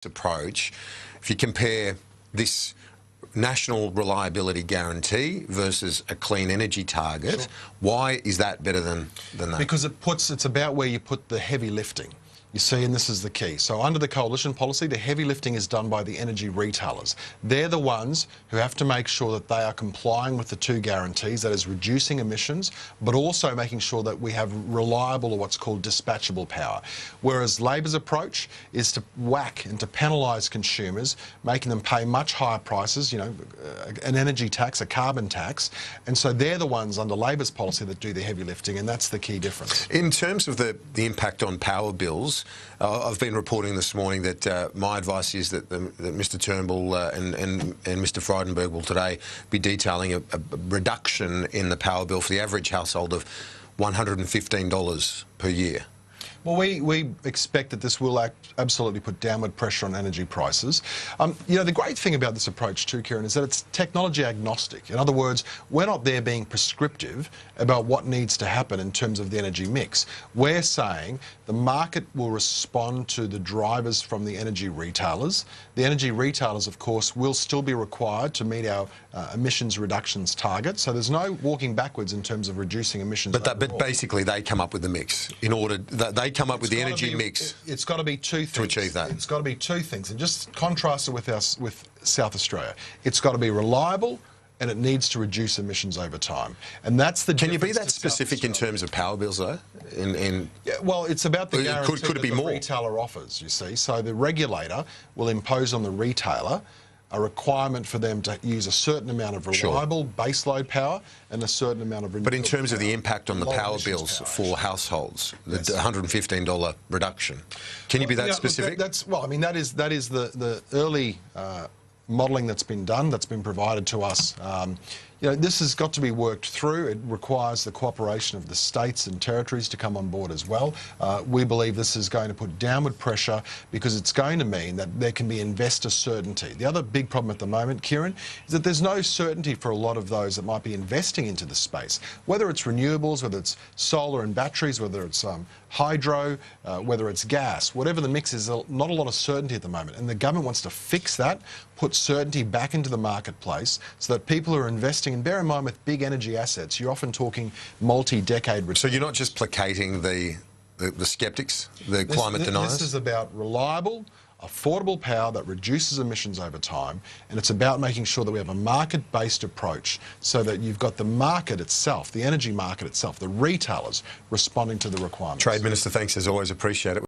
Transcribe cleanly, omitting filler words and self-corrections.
approach, if you compare this national reliability guarantee versus a clean energy target, why is that better than that? Because it's about where you put the heavy lifting. You see, and this is the key. So under the coalition policy, the heavy lifting is done by the energy retailers. They're the ones who have to make sure that they are complying with the two guarantees, that is reducing emissions, but also making sure that we have reliable or what's called dispatchable power. Whereas Labor's approach is to whack and to penalise consumers, making them pay much higher prices, you know, an energy tax, a carbon tax. And so they're the ones under Labor's policy that do the heavy lifting, and that's the key difference. In terms of the impact on power bills, I've been reporting this morning that my advice is that Mr Turnbull and Mr Frydenberg will today be detailing a reduction in the power bill for the average household of $115 per year. Well, we expect that this will absolutely put downward pressure on energy prices. You know, the great thing about this approach too, Kieran, is that it's technology agnostic. In other words, we're not there being prescriptive about what needs to happen in terms of the energy mix. We're saying the market will respond to the drivers from the energy retailers. The energy retailers, of course, will still be required to meet our emissions reductions target. So there's no walking backwards in terms of reducing emissions. But basically, they come up with the mix in order that they come up with the energy mix. It's got to be two things to achieve that. It's got to be two things, and just contrast it with South Australia. It's got to be reliable, and it needs to reduce emissions over time. And that's the. Can you be that specific in terms of power bills, though? Yeah, well, it's about the guarantee could it be that the more? retailer offers. You see, so the regulator will impose on the retailer a requirement for them to use a certain amount of reliable baseload power and a certain amount of renewable. But in terms of the impact on the power bills for households, the $115 reduction, can you be that specific? Well, I mean, that is the early modelling that's been done, that's been provided to us. You know, this has got to be worked through. It requires the cooperation of the states and territories to come on board as well. We believe this is going to put downward pressure because it's going to mean that there can be investor certainty. The other big problem at the moment, Kieran, is that there's no certainty for a lot of those that might be investing into the space, whether it's renewables, whether it's solar and batteries, whether it's hydro, whether it's gas, whatever the mix is, not a lot of certainty at the moment. And the government wants to fix that, put certainty back into the marketplace so that people who are investing, and bear in mind with big energy assets, you're often talking multi-decade returns. So you're not just placating the sceptics, the climate deniers? This is about reliable, affordable power that reduces emissions over time, and it's about making sure that we have a market-based approach so that you've got the market itself, the energy market itself, the retailers responding to the requirements. Trade Minister, thanks as always, appreciate it.